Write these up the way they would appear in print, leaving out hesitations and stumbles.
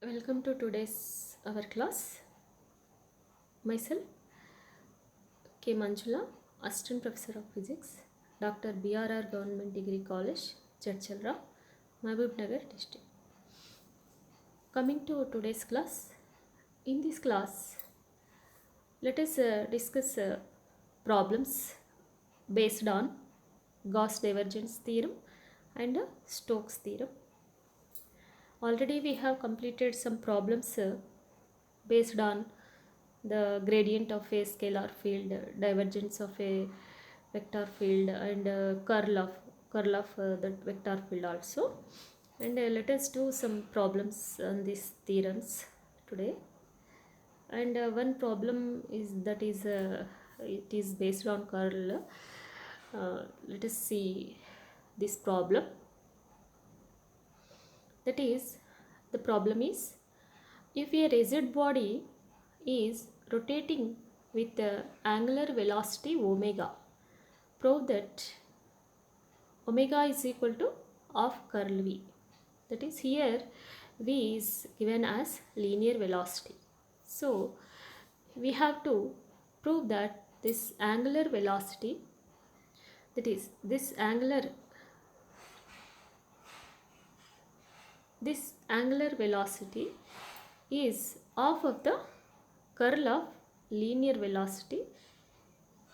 Welcome to today's our class. Myself K. Manjula, Assistant Professor of Physics, Dr. BRR Government Degree College, Churchalra, Mahbub Nagar district. Coming to today's class. In this class, let us discuss problems based on Gauss divergence theorem and Stokes theorem. Already we have completed some problems based on the gradient of a scalar field, divergence of a vector field, and curl of that vector field also. And let us do some problems on these theorems today. And one problem is it is based on curl. Let us see this problem. That is, the problem is, if a rigid body is rotating with the angular velocity omega, prove that omega is equal to half curl v. That is, here v is given as linear velocity. So we have to prove that this angular velocity, that is this angular velocity is half of the curl of linear velocity.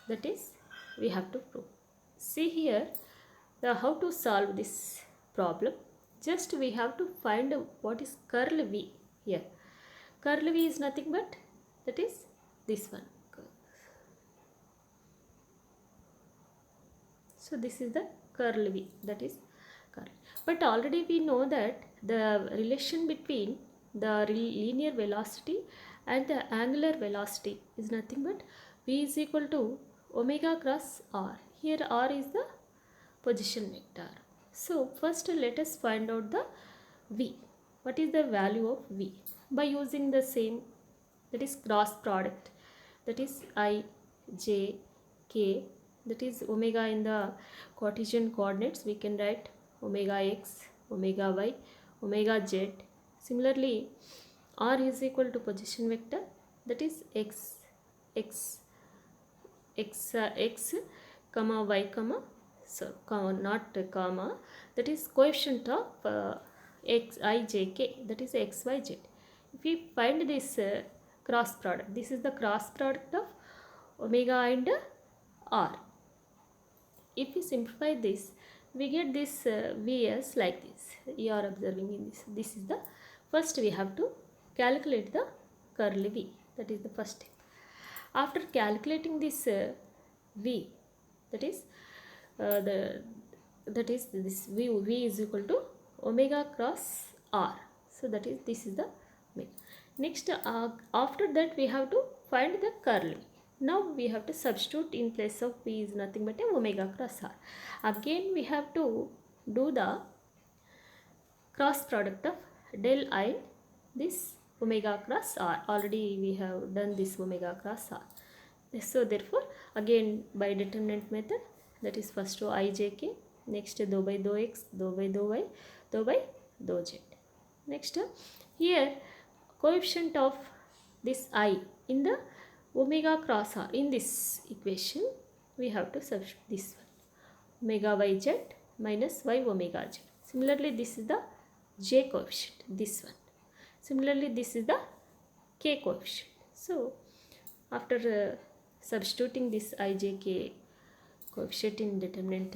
That is, we have to prove. See here how to solve this problem. Just we have to find what is curl v here. Curl v is nothing but that is this one. So this is the curl v, that is curl. But already we know that the relation between the linear velocity and the angular velocity is nothing but v is equal to omega cross r. Here r is the position vector. So first let us find out the v. What is the value of v? By using the same, that is cross product, that is I, j, k, that is omega in the Cartesian coordinates, we can write omega x, omega y, omega z. Similarly, r is equal to position vector, that is x comma y comma, so not comma, that is coefficient of x I j k, that is x y z. If we find this cross product, this is the cross product of omega and r. If we simplify this, we get this v as like this. You are observing in this. This is the first we have to calculate the curl v. That is the first step. After calculating this v, that is this v is equal to omega cross r. So that is, this is the v. Next, after that we have to find the curl v. Now we have to substitute in place of v is nothing but a omega cross r. Again we have to do the cross product of del I this omega cross r. Already we have done this omega cross r. So therefore again by determinant method, that is first to I j k, next dou by dou x, dou by dou y, dou by dou z. Next here coefficient of this I in the omega cross r, in this equation we have to substitute this one, omega y z minus y omega z. Similarly this is the j coefficient, this one. Similarly this is the k coefficient. So after substituting this I j k coefficient in determinant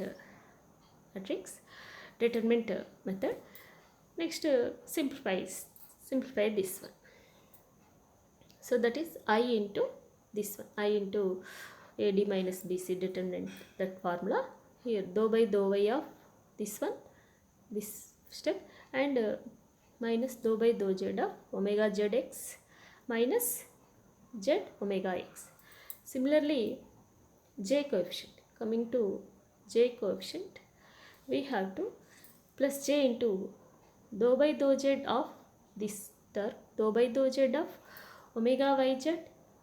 method, next simplify this one. So that is I into this one, I into AD minus BC, determinant that formula. Here dou by dou y of this one, this step, and minus dou by dou z of omega zx minus z omega x. Similarly j coefficient, coming to j coefficient, we have to plus j into dou by dou z of this term, dou by dou z of omega yz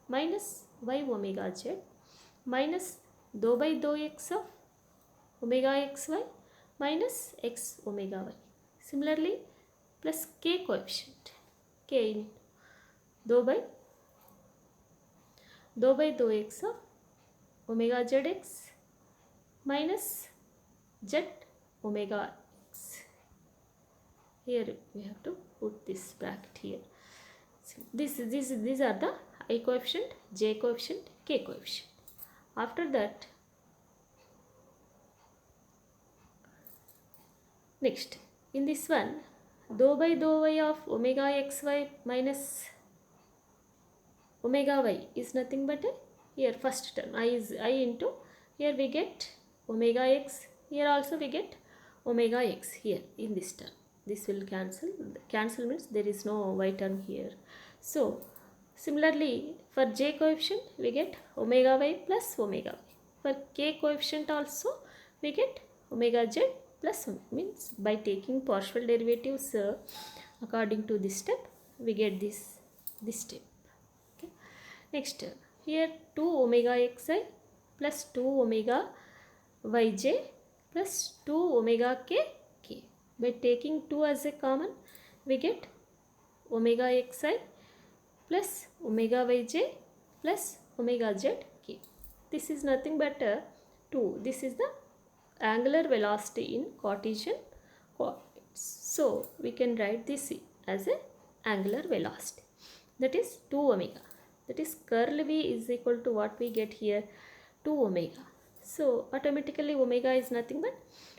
minus y omega z minus dou by dou x of omega xy minus x omega y. Similarly plus k coefficient, k in dou by dou x of omega zx minus z omega x. Here we have to put this bracket here. So these are the I coefficient, j coefficient, k coefficient. After that, next in this one, dou by dou y of omega xy minus omega y is nothing but a, here first term I is I into, here we get omega x, here also we get omega x here in this term. This will cancel means there is no y term here. So similarly for j coefficient we get omega y plus omega y. For k coefficient also we get omega z plus means by taking partial derivatives according to this step we get this step. Okay. Next here 2 omega xi plus 2 omega yj plus 2 omega k. By taking 2 as a common we get omega xi plus omega yj plus omega zk. This is nothing but 2. This is the angular velocity in Cartesian coordinates. So we can write this as a angular velocity, that is 2 omega. That is curl v is equal to what we get here, 2 omega. So automatically omega is nothing but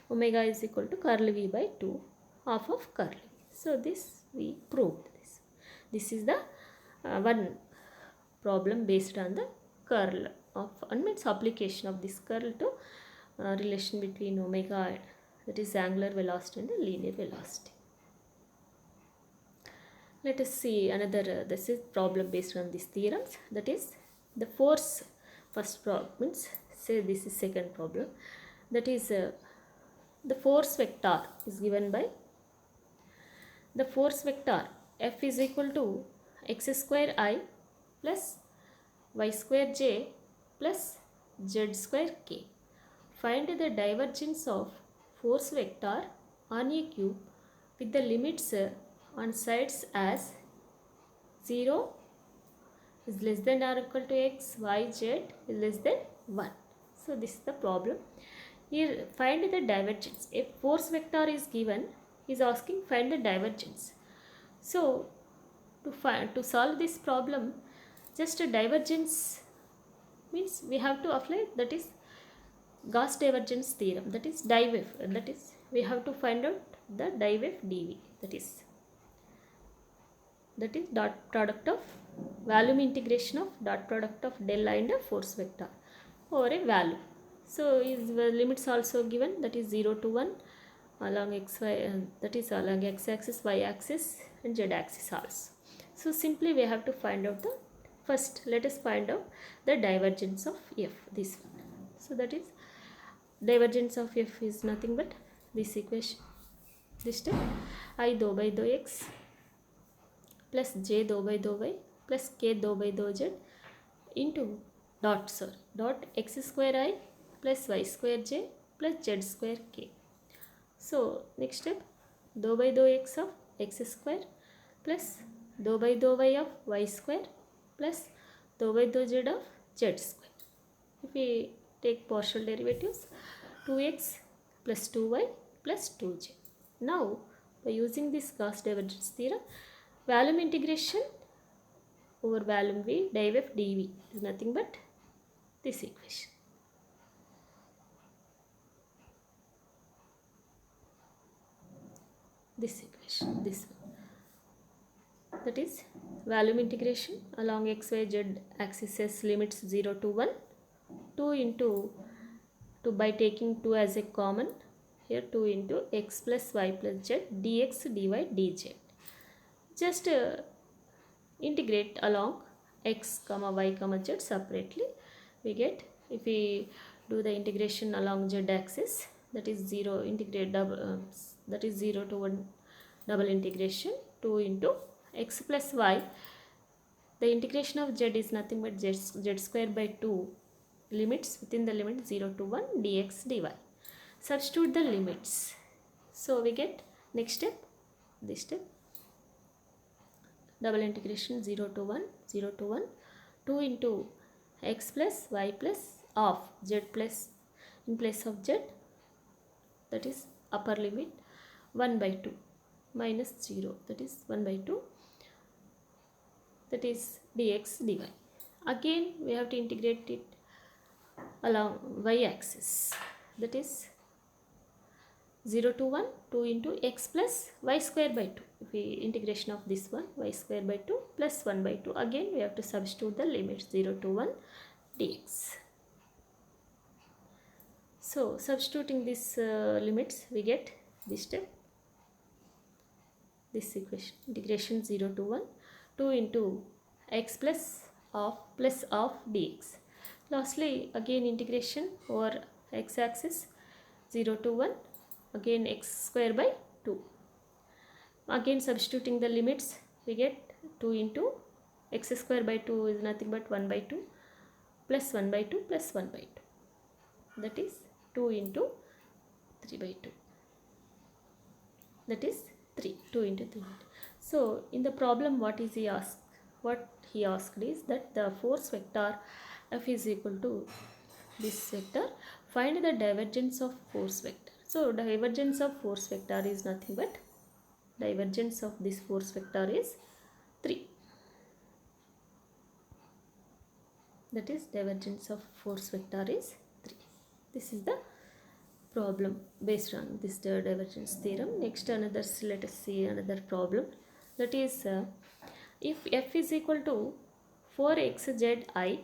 omega is equal to curl v by 2 half of curl v. So this we proved this. This is the one problem based on the curl of means application of this curl to relation between omega, that is angular velocity, and the linear velocity. Let us see another this is problem based on these theorems, that is the force. First problem means say this is second problem, that is the force vector is given by the force vector F is equal to x square I plus y square j plus z square k. Find the divergence of force vector on a cube with the limits on sides as 0 is less than or equal to x, y, z is less than 1. So this is the problem. Here find the divergence. A force vector is given, is asking find the divergence. So to solve this problem, just a divergence means we have to apply, that is Gauss divergence theorem, that is div, that is we have to find out the div f dv, that is dot product of volume integration of dot product of del I and a force vector over a value. So is the limits also given, that is 0 to 1 along xy, that is along x axis, y axis and z axis also. So simply we have to find out the first, let us find out the divergence of f, this one. So that is divergence of f is nothing but this equation, this step I dou by dou x plus j dou by dou y plus k dou by dou z into dot x square I plus y square j plus z square k. So next step dou by dou x of x square plus dou by dou y of y square plus dou by dou z of z square. If we take partial derivatives, 2x plus 2y plus 2j. Now by using this Gauss divergence theorem, volume integration over volume v div f dv is nothing but this equation. This equation, this one, that is volume integration along x, y, z axis limits 0 to 1, 2 into 2 by taking 2 as a common, here 2 into x plus y plus z dx dy dz. Just integrate along x comma y comma z separately. We get, if we do the integration along z axis, that is 0 integrate double that is 0 to 1 double integration 2 into x plus y. The integration of z is nothing but z square by 2, limits within the limit 0 to 1 dx dy. Substitute the limits. So we get next step, this step, double integration 0 to 1, 0 to 1, 2 into x plus y plus of z plus in place of z, that is upper limit 1 by 2 minus 0, that is 1 by 2, that is dx dy. Again we have to integrate it along y axis, that is 0 to 1, 2 into x plus y square by 2. If we integration of this one, y square by 2 plus 1 by 2. Again we have to substitute the limits 0 to 1 dx. So substituting these limits, we get this step, this equation, integration 0 to 1, 2 into x plus of dx. Lastly again integration over x axis 0 to 1, again x square by 2. Again substituting the limits, we get 2 into x square by 2 is nothing but 1 by 2 plus 1 by 2 plus 1 by 2, that is 2 into 3 by 2, that is 3, 2 into 3. So in the problem what he asked is that the force vector F is equal to this vector, find the divergence of force vector. So divergence of force vector is nothing but divergence of this force vector is 3, that is divergence of force vector is 3. This is the problem based on this divergence theorem. Next let us see another problem, that is if F is equal to 4xzi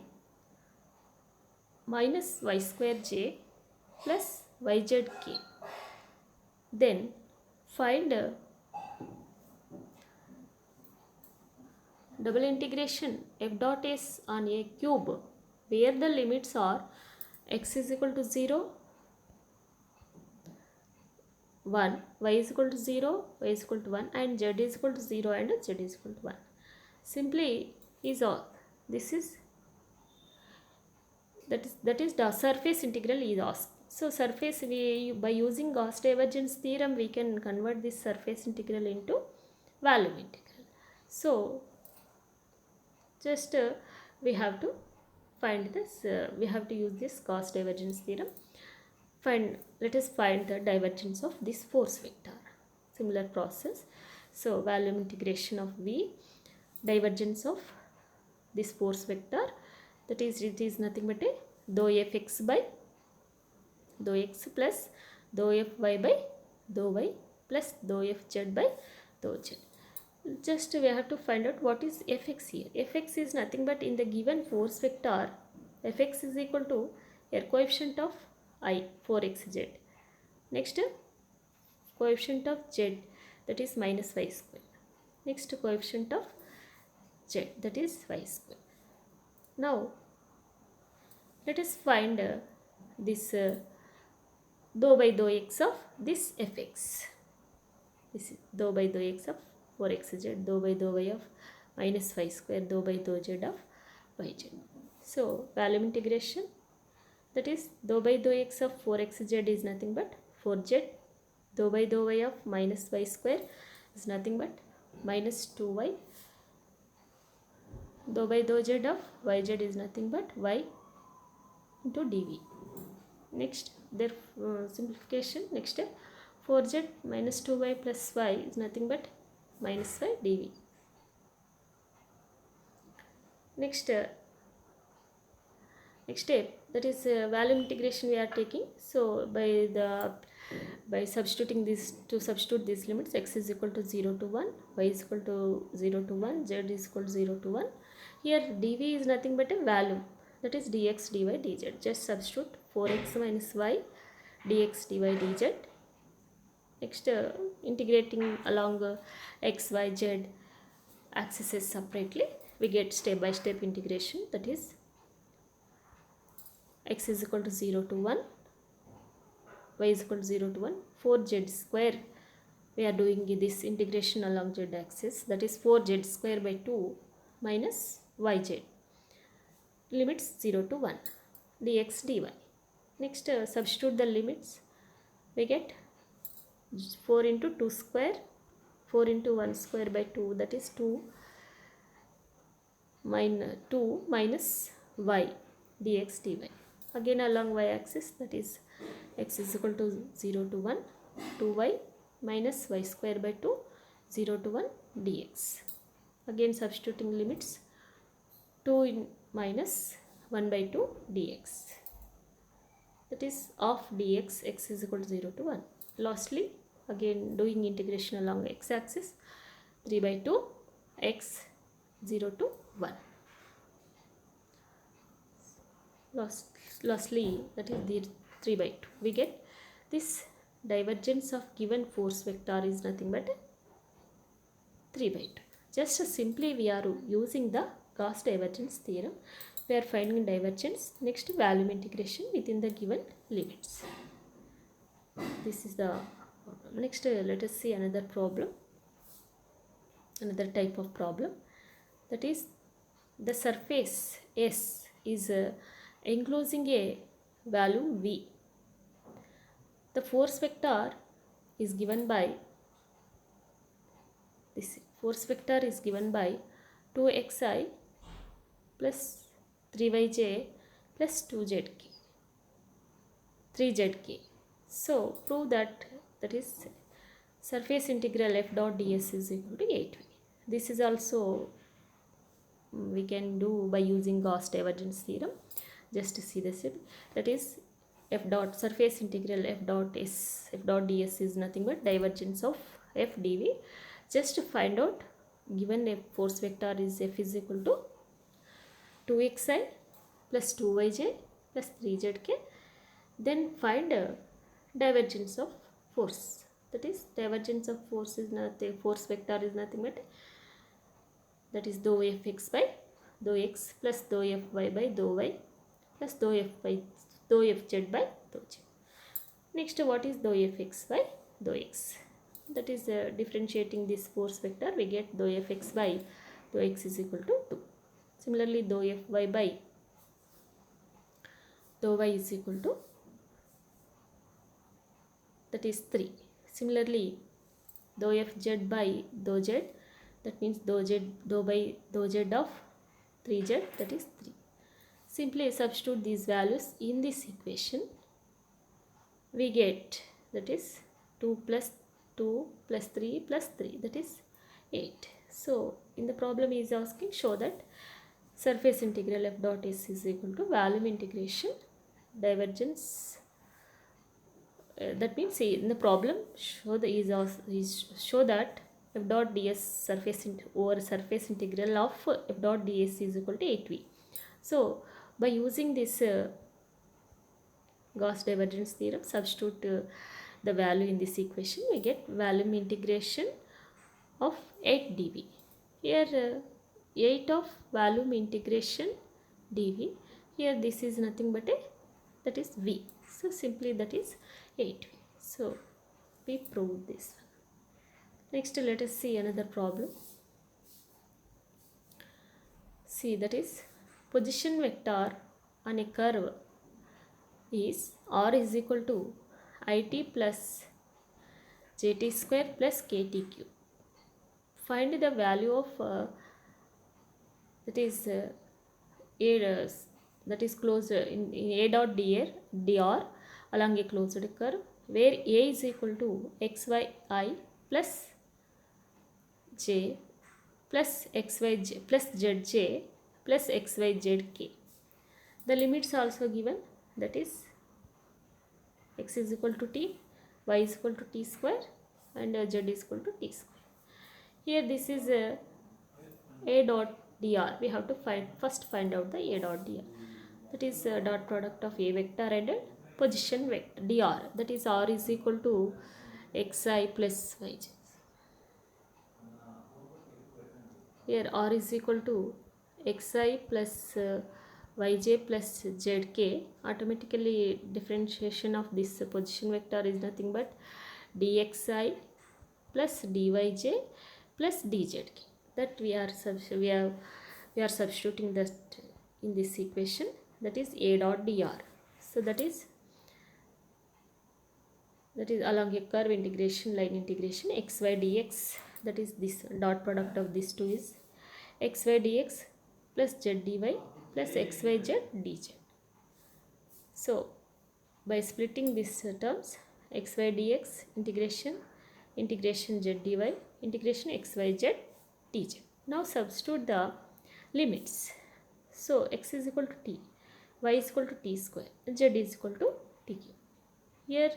minus y square j plus yzk, then find double integration f dot s on a cube where the limits are x is equal to 0, 1, y is equal to 0, y is equal to 1, and z is equal to 0 and z is equal to 1. Simply is all. This is that is the surface integral is asked. So surface, by using Gauss divergence theorem we can convert this surface integral into volume integral. So just we have to find this, we have to use this Gauss divergence theorem. Let us find the divergence of this force vector. Similar process. So volume integration of V, divergence of this force vector, that is it is nothing but a dou fx by dou x plus dou fy by dou y plus dou fz by dou z. Just we have to find out what is fx here. Fx is nothing but in the given force vector, fx is equal to a coefficient of I 4xz. Next coefficient of z, that is minus y square. Next coefficient of z, that is y square. Now let us find this dou by dou x of this fx. This is dou by dou x of 4xz, dou by dou y of minus y square, dou by dou z of yz. So volume integration, that is dou by dou x of 4xz is nothing but 4z, dou by dou y of minus y square is nothing but minus 2y, dou by dou z of yz is nothing but y into dv. Next their simplification, next step, 4z minus 2y plus y is nothing but minus y dv. Next step, that is volume integration we are taking. So by substituting this, to substitute these limits, x is equal to 0 to 1, y is equal to 0 to 1, z is equal to 0 to 1. Here dv is nothing but a value, that is dx dy dz. Just substitute 4x minus y dx dy dz. Next integrating along x, y, z axes separately, we get step by step integration, that is x is equal to 0 to 1, y is equal to 0 to 1, 4z square, we are doing this integration along z axis, that is 4z square by 2 minus yz, limits 0 to 1, dx dy. Next substitute the limits, we get 4 into 2 square, 4 into 1 square by 2, that is 2, 2 minus y dx dy. Again along y axis, that is x is equal to 0 to 1, 2y minus y square by 2, 0 to 1 dx. Again substituting limits, 2 in minus 1 by 2 dx, that is of dx x is equal to 0 to 1. Lastly, again doing integration along x axis, 3 by 2 x 0 to 1. Lastly, that is the 3 by 2. We get this divergence of given force vector is nothing but 3 by 2. Just simply we are using the Gauss divergence theorem. We are finding divergence. Next, volume integration within the given limits. This is the problem. Next, let us see another problem. Another type of problem, that is the surface S is enclosing a volume V. The force vector is given by, this force vector is given by 2xi plus 3yj plus 2zk, 3zk. So prove that, that is surface integral f dot ds is equal to 8v. This is also we can do by using Gauss divergence theorem. Just to see this, that is f dot surface integral f dot ds is nothing but divergence of f dv. Just to find out, given a force vector is f is equal to 2xi plus 2yj plus 3zk, then find divergence of force. That is divergence of force is nothing, force vector is nothing but, that is dou fx by dou x plus dou fy by dou y plus dou fz by dou z. Next, what is dou fx by dou x? That is differentiating this force vector, we get dou fx by dou x is equal to 2. Similarly, dou fy by dou y is equal to, that is 3. Similarly, dou fz by dou z, that means dou z of 3z, that is 3. Simply substitute these values in this equation. We get, that is 2 plus 2 plus 3 plus 3, that is 8. So in the problem he is asking, show that surface integral f dot s is equal to volume integration divergence. That means in the problem show show that f dot ds over surface integral of f dot ds is equal to 8v. So by using this Gauss divergence theorem, substitute the value in this equation, we get volume integration of 8 dv. Here 8 of volume integration dv. Here this is nothing but that is v. So simply that is 8v. So we proved this one. Next, let us see another problem. See, that is position vector on a curve is r is equal to it plus jt square plus kt cube. Find the value of that is a that is closed in a dot dr along a closed curve, where a is equal to xyi plus j plus xyj plus zj plus xyzk. The limits also given, that is x is equal to t, y is equal to t square, and z is equal to t square. Here this is a dot dr. We have to first find out the a dot dr. That is dot product of a vector and position vector dr. That is r is equal to xi plus yj. Here r is equal to xi plus yj plus zk. Automatically differentiation of this position vector is nothing but dxi plus dyj plus dzk. That we are substituting that in this equation, that is a dot dr. So that is along a curve integration, line integration, xy dx, that is this dot product of these two is xy dx plus z dy plus xyz dz. So by splitting these terms, xy dx integration z dy integration xyz dz. Now substitute the limits. So x is equal to t, y is equal to t square, z is equal to t cube. Here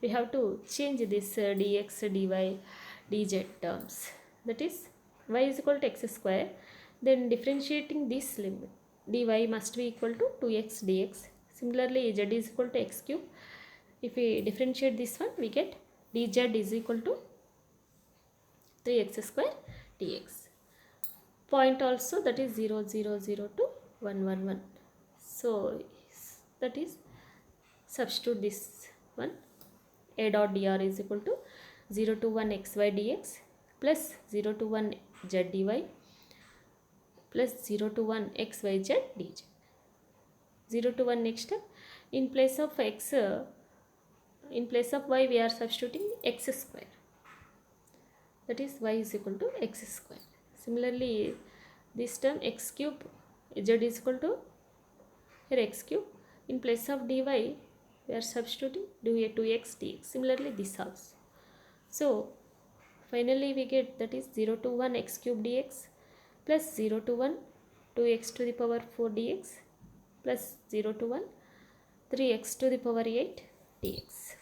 we have to change this dx, dy, dz terms. That is y is equal to x square. Then differentiating this limit, dy must be equal to 2x dx. Similarly, z is equal to x cube. If we differentiate this one, we get dz is equal to 3x square dx. Point also, that is 0, 0, 0 to 1, 1, 1. So that is substitute this one. A dot dr is equal to 0 to 1 xy dx plus 0 to 1 z dy plus 0 to 1 xyz dz. 0 to 1 next step. In place of x, in place of y, we are substituting x square. That is y is equal to x square. Similarly, this term x cube, z is equal to here x cube. In place of dy, we are substituting 2x dx. Similarly, this also. So finally we get, that is 0 to 1 x cube dx plus 0 to 1 2x to the power 4 dx plus 0 to 1 3x to the power 8 dx.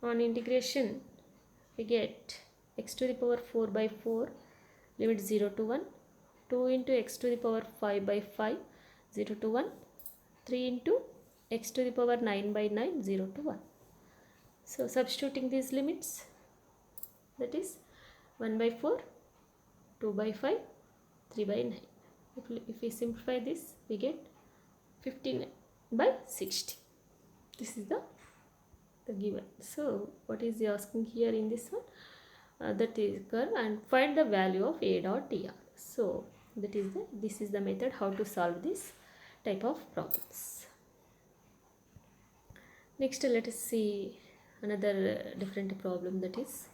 On integration, we get x to the power 4 by 4, limit 0 to 1, 2 into x to the power 5 by 5, 0 to 1, 3 into x to the power 9 by 9, 0 to 1. So substituting these limits, that is 1 by 4, 2 by 5, 3 by 9. If we simplify this, we get 59 by 60. This is the given. So what is he asking here in this one? That is curve, and find the value of a dot dr. So that is this is the method how to solve this type of problems. Next, let us see another different problem, that is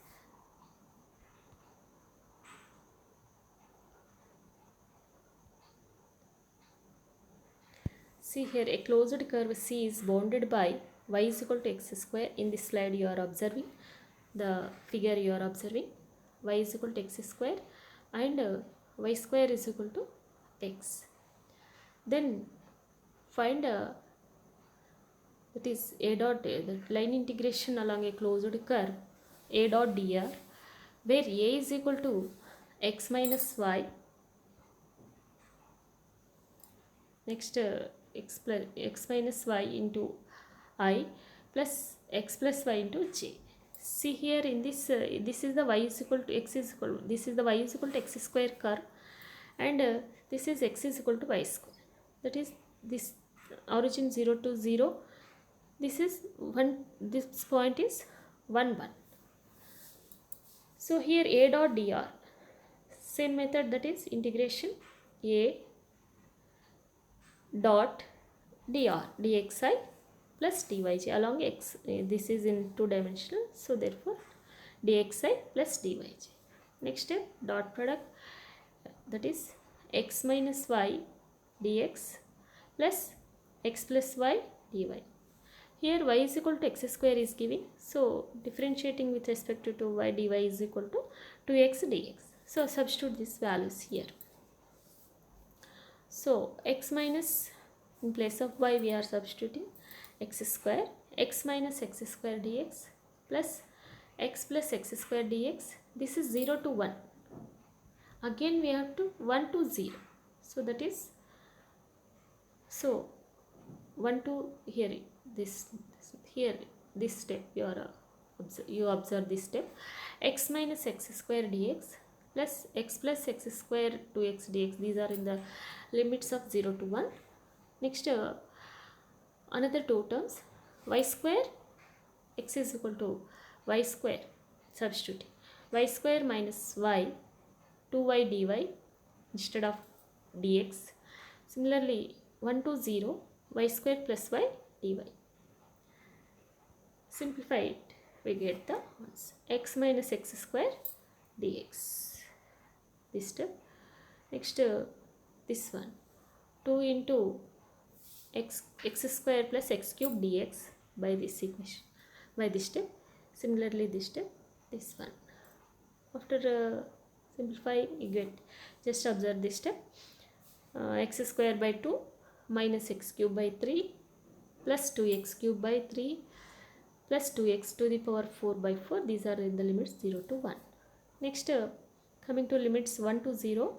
see here a closed curve C is bounded by y is equal to x square. In this slide you are observing the figure, you are observing y is equal to x square and y square is equal to x. Then find that is a dot, the line integration along a closed curve a dot dr, where a is equal to x minus y. Next x minus y into I plus x plus y into j. See here in this, this is the y is equal to x is equal, this is the y is equal to x square curve, and this is x is equal to y square. That is this origin 0 to 0. This is 1, this point is 1, 1. So here a dot dr, same method, that is integration a dot dr dxi plus dyj along x. This is in 2 dimensional, so therefore dxi plus dyj. Next step, dot product, that is x minus y dx plus x plus y dy. Here y is equal to x square is given, so differentiating with respect to y, dy is equal to 2x dx. So substitute these values here. So x minus, in place of y we are substituting x square, x minus x square dx plus x square dx. This is 0 to 1. Again we have to 1 to 0. So that is, so 1 to here, this here, this step you observe this step, x minus x square dx plus x square 2x dx. These are in the limits of 0 to 1. Next another two terms, y square, x is equal to y square, substituting y square minus y 2y dy instead of dx. Similarly 1 to 0, y square plus y dy. Simplify it, we get the x minus x square dx. This step, Next this one 2 into x square plus x cube dx by this equation, by this step. Similarly this step, this one. After simplifying, you get, just observe this step, x square by 2 minus x cube by 3 plus 2x cube by 3 plus 2x to the power 4 by 4. These are in the limits 0 to 1. Next coming to limits 1 to 0,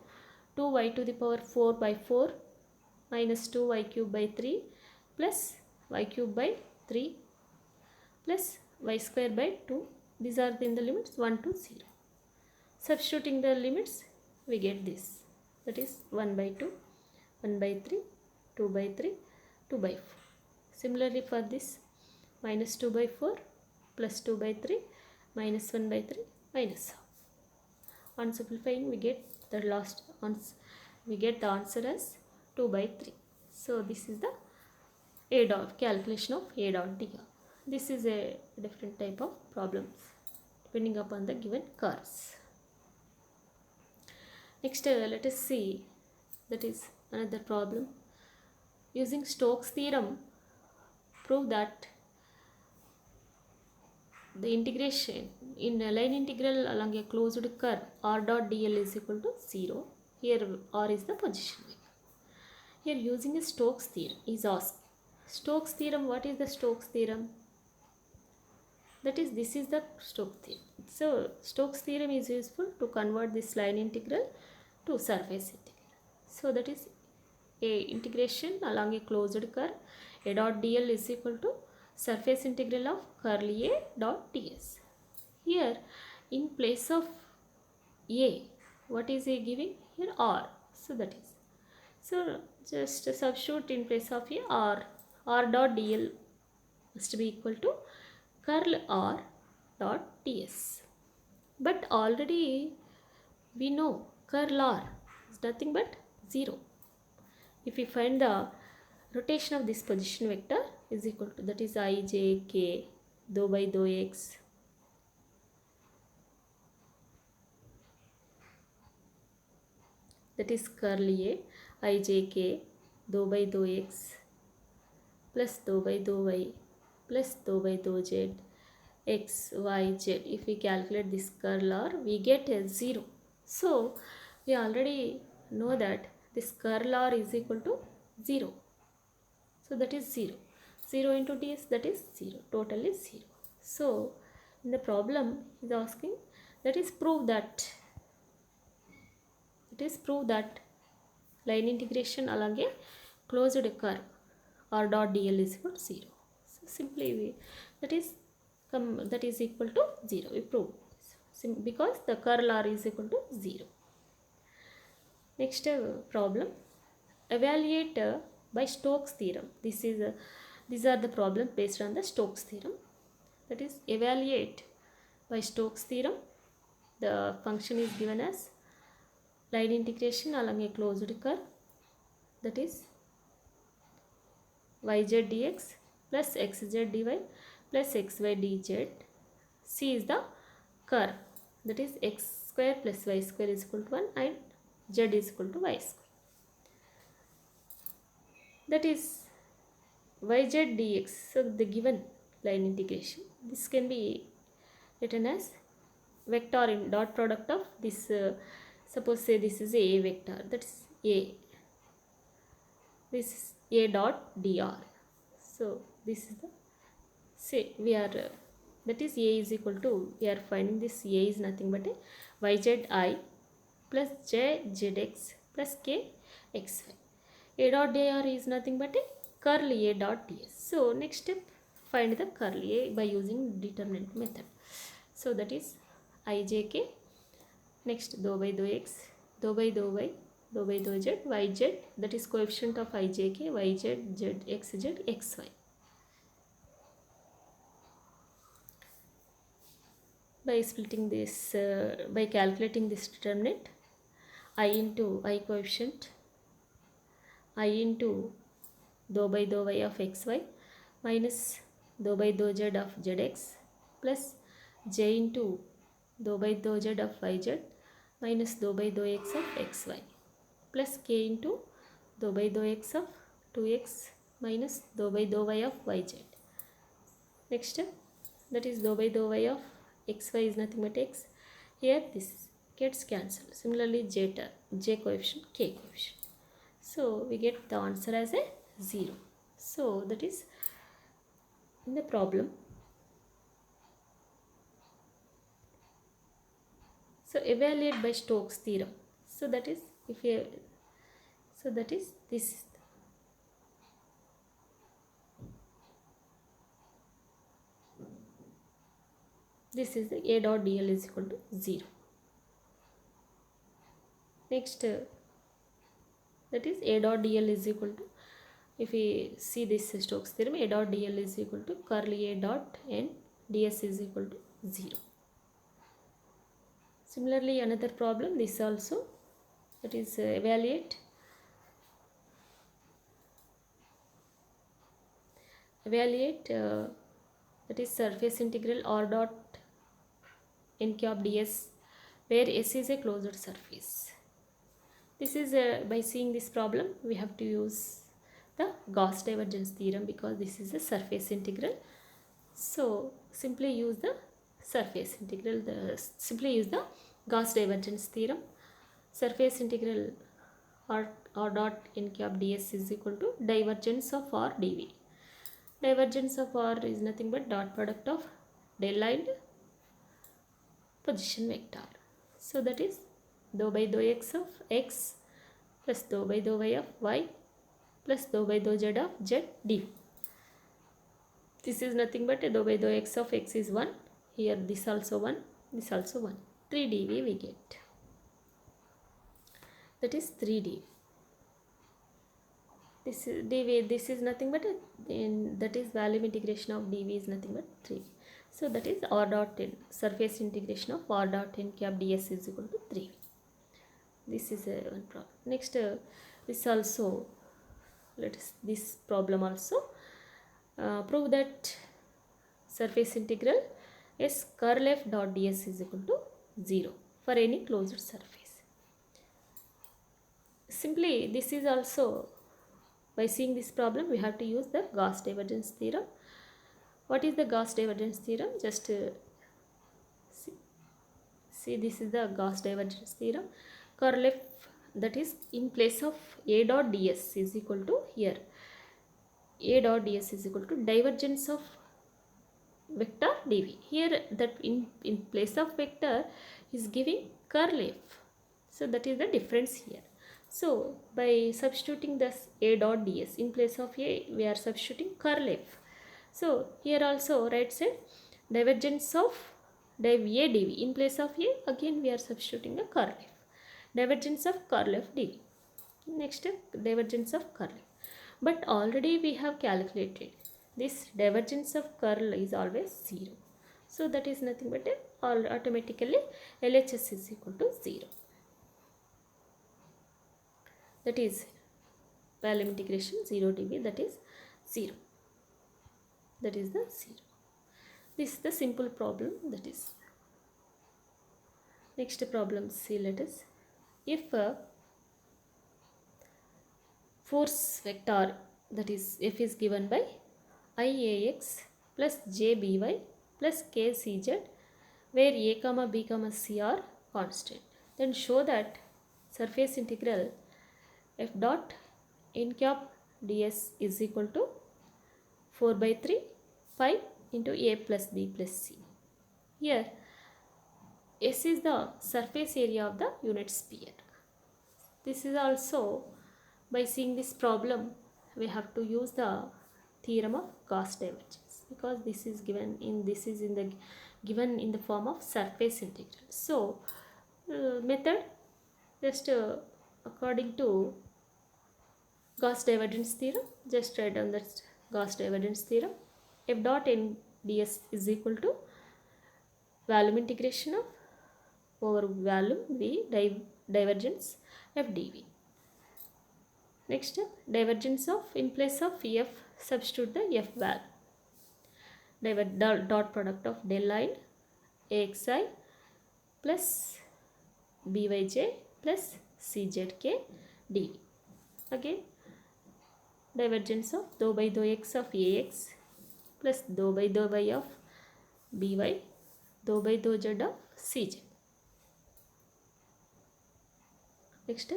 2y to the power 4 by 4 minus 2y cube by 3 plus y cube by 3 plus y square by 2. These are in the limits 1 to 0. Substituting the limits, we get this, that is 1 by 2, 1 by 3, 2 by 3, 2 by 4. Similarly for this, minus 2 by 4 plus 2 by 3 minus 1 by 3 minus half. On simplifying, we get the last answer, we get the answer as 2 by 3. So this is the A dot, calculation of A dot dr. This is a different type of problems depending upon the given curves. Next let us see, that is another problem. Using Stokes theorem, prove that the integration in a line integral along a closed curve r dot dl is equal to 0. Here r is the position vector. Here using a Stokes theorem is asked. Stokes theorem, what is the Stokes theorem? That is, this is the Stokes theorem. So Stokes theorem is useful to convert this line integral to surface integral. So that is a integration along a closed curve, a dot dl is equal to surface integral of curl a dot ds. Here in place of a, what is a giving? Here r. So that is, so just substitute in place of a r dot dl must be equal to curl r dot ds. But already we know curl r is nothing but 0. If we find the rotation of this position vector is equal to, that is I, j, k, dou by dou x, that is curl a, I, j, k, dou by dou x plus dou by dou y plus dou by dou z, x, y, z. If we calculate this curl r, we get a 0. So we already know that this curl r is equal to 0. So that is 0. 0 into ds, that is 0. Total is 0. So in the problem is asking, that is prove that, line integration along a closed curve r dot dl is equal to 0. So simply we, that is equal to 0. We prove because the curl r is equal to 0. Next problem, evaluate by Stokes theorem. These are the problems based on the Stokes theorem. That is, evaluate by Stokes theorem. The function is given as line integration along a closed curve, that is yz dx plus xz dy plus xy dz. C is the curve, that is x square plus y square is equal to 1 and z is equal to y square. That is yz dx. So the given line integration, this can be written as vector in dot product of this, suppose say this is a vector, that is a, this is a dot dr. So this is the, say we are that is a is equal to, we are finding this a is nothing but a yzi plus j zx plus k xy. A dot dr is nothing but a curl a dot ds. So next step, find the curl a by using determinant method. So that is ijk, next dou by dou x, dou by dou y, dou by dou z, yz, that is coefficient of ijk, yz, z, xz, xy. By splitting this, by calculating this determinant, I into I coefficient, I into dou by dou y of xy minus dou by dou z of zx plus j into dou by dou z of yz minus dou by dou x of xy. plus k into dou by dou x of 2x minus dou by dou y of yz. Next step, that is dou by dou y of xy is nothing but x. Here this gets cancelled. Similarly j coefficient, k coefficient. So we get the answer as a 0. So that is in the problem. So evaluate by Stokes theorem. So that is if you, so that is this is the a dot dl is equal to 0. Next that is a dot dl is equal to, if we see this Stokes theorem, a dot dl is equal to curly a dot n ds is equal to 0. Similarly another problem, this also, that is evaluate that is surface integral r dot n cap ds where S is a closed surface. This is by seeing this problem we have to use the Gauss divergence theorem because this is a surface integral. So simply use the surface integral, simply use the Gauss divergence theorem. Surface integral r dot n cap ds is equal to divergence of r dv. Divergence of r is nothing but dot product of del and position vector. So that is dou by dou x of x plus dou by dou y of y plus dou by dou z of z dv. This is nothing but a dou by dou x of x is 1. Here this also 1, this also 1. 3 dv we get. That is 3 dv. This is dv, this is nothing but that is volume integration of dv is nothing but 3. So that is r dot n, surface integration of r dot n cap ds is equal to 3. This is one problem. Next this also, let us this problem also prove that surface integral s curl f dot ds is equal to 0 for any closed surface. Simply this is also, by seeing this problem we have to use the Gauss divergence theorem. What is the Gauss divergence theorem? Just see this is the Gauss divergence theorem. Curl f, that is in place of a dot ds is equal to, here a dot ds is equal to divergence of vector dv. Here that in place of vector is giving curl f. So that is the difference here. So by substituting this a dot ds in place of a, we are substituting curl f. So here also right side divergence of div a dv in place of a, again we are substituting a curl f. Divergence of curl f dv. Next divergence of curl f. But already we have calculated this divergence of curl is always 0. So that is nothing but automatically LHS is equal to 0. That is volume integration 0 dv, that is 0. That is the 0. This is the simple problem. That is next problem. See, let us, if a force vector, that is F is given by IAX plus JBY plus KCZ where A comma B comma C are constant, then show that surface integral F dot n cap ds is equal to 4 by 3 pi into A plus B plus C. Here S is the surface area of the unit sphere. This is also, by seeing this problem we have to use the theorem of Gauss divergence because this is given in given in the form of surface integral. So method, just according to Gauss divergence theorem, just write down that Gauss divergence theorem. F dot n ds is equal to volume integration of over volume v divergence f dv. Next step, divergence of, in place of f substitute the f val. Dot product of del line axi plus byj plus czk dv. Again, divergence of dou by dou x of ax plus dou by dou y of by, dou by dou z of cz. Next,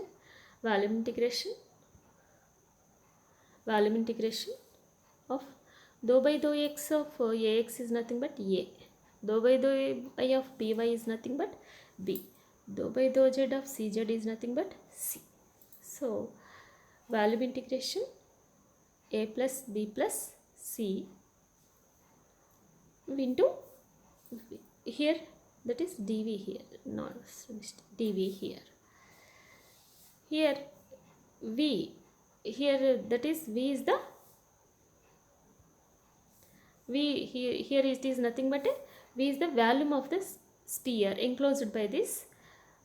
volume integration. Volume integration of dou by dou x of ax is nothing but a. Dou by dou y of by is nothing but b. Dou by dou z of cz is nothing but c. So, volume integration a plus b plus c into here, that is dv here, not dv here. Here v, here that is v is the v, here it is nothing but a v is the volume of the sphere enclosed by this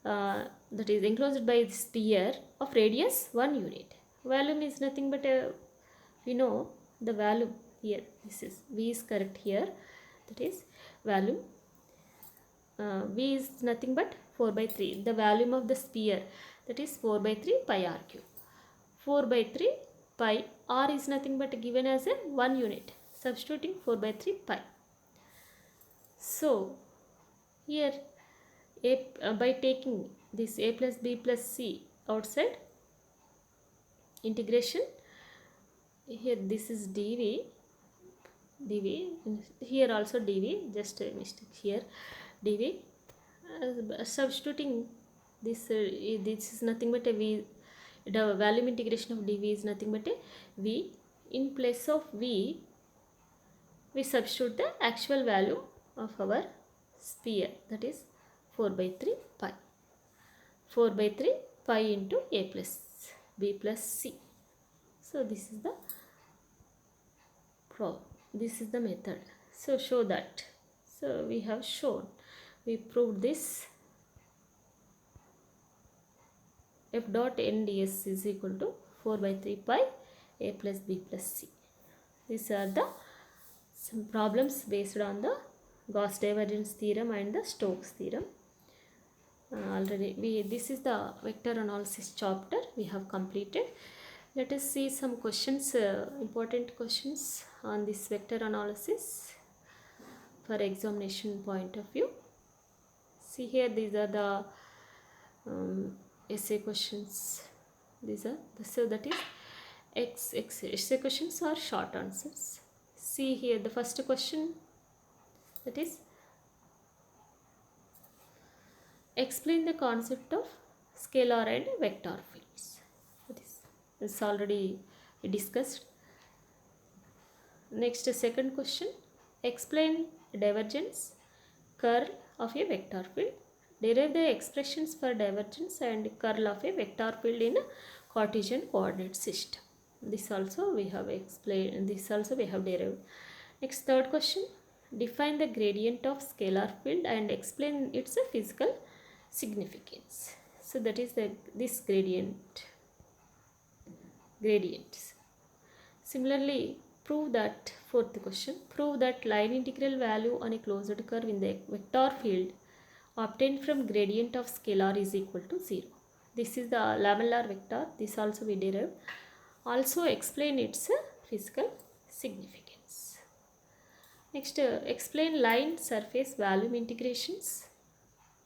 that is enclosed by the sphere of radius 1 unit. Volume is nothing but a, we know the volume here, this is v is correct here, that is volume v is nothing but 4 by 3, the volume of the sphere, that is 4 by 3 pi r cube. 4 by 3 pi r is nothing but given as a 1 unit, substituting 4 by 3 pi. So here by taking this a plus b plus c outside, integration, here this is dv, here also dv, just a mistake here, dv, substituting this, this is nothing but a v, the volume integration of dv is nothing but a v. In place of v, we substitute the actual value of our sphere, that is 4 by 3 pi. 4 by 3 pi into a plus b plus c. So this is the this is the method. So show that. So we have shown, we proved this. F dot n ds is equal to 4 by 3 pi a plus b plus c. These are the some problems based on the Gauss divergence theorem and the Stokes theorem. Already this is the vector analysis chapter we have completed. Let us see some questions, important questions on this vector analysis for examination point of view. See here, these are the essay questions. These are so that is essay questions are short answers. See here the first question, that is explain the concept of scalar and vector fields. This already discussed. Next, second question, explain divergence curl of a vector field. Derive the expressions for divergence and curl of a vector field in a Cartesian coordinate system. This also we have explained, this also we have derived. Next, third question, define the gradient of scalar field and explain its physical significance. So that is this gradients. Similarly, prove that, fourth question, prove that line integral value on a closed curve in the vector field obtained from gradient of scalar is equal to 0. This is the lamellar vector, this also we derived. Also explain its physical significance. Next, explain line surface volume integrations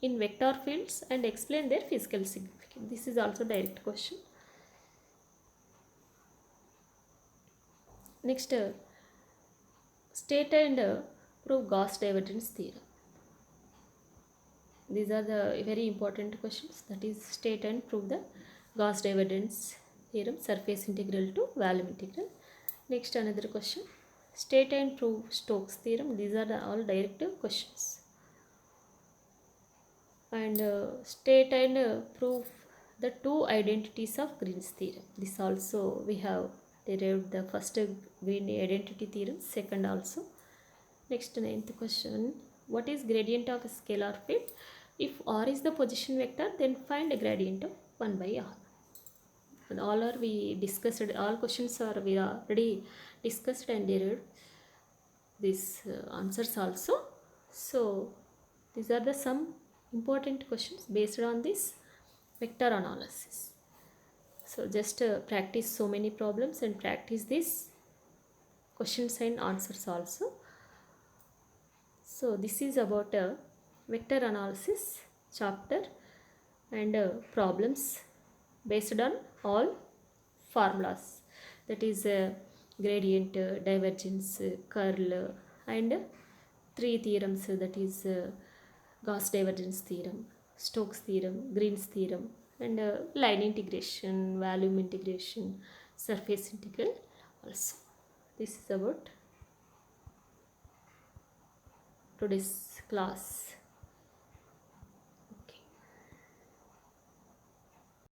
in vector fields and explain their physical significance. This is also direct question. Next, state and prove Gauss divergence theorem. These are the very important questions, that is state and prove the Gauss divergence theorem, surface integral to volume integral. Next, another question, state and prove Stokes theorem. These are all directive questions. And state and prove the two identities of Green's theorem. This also we have derived the first Green identity theorem, second also. Next, ninth question, what is gradient of a scalar field? If r is the position vector, then find a gradient of 1 by r. And all are we discussed, all questions are we already discussed and derived these answers also. So these are the some important questions based on this vector analysis. So just practice so many problems and practice this questions and answers also. So this is about vector analysis chapter and problems based on all formulas, that is gradient, divergence, curl, and three theorems, that is Gauss divergence theorem, Stokes theorem, Green's theorem, and line integration, volume integration, surface integral also. This is about today's class.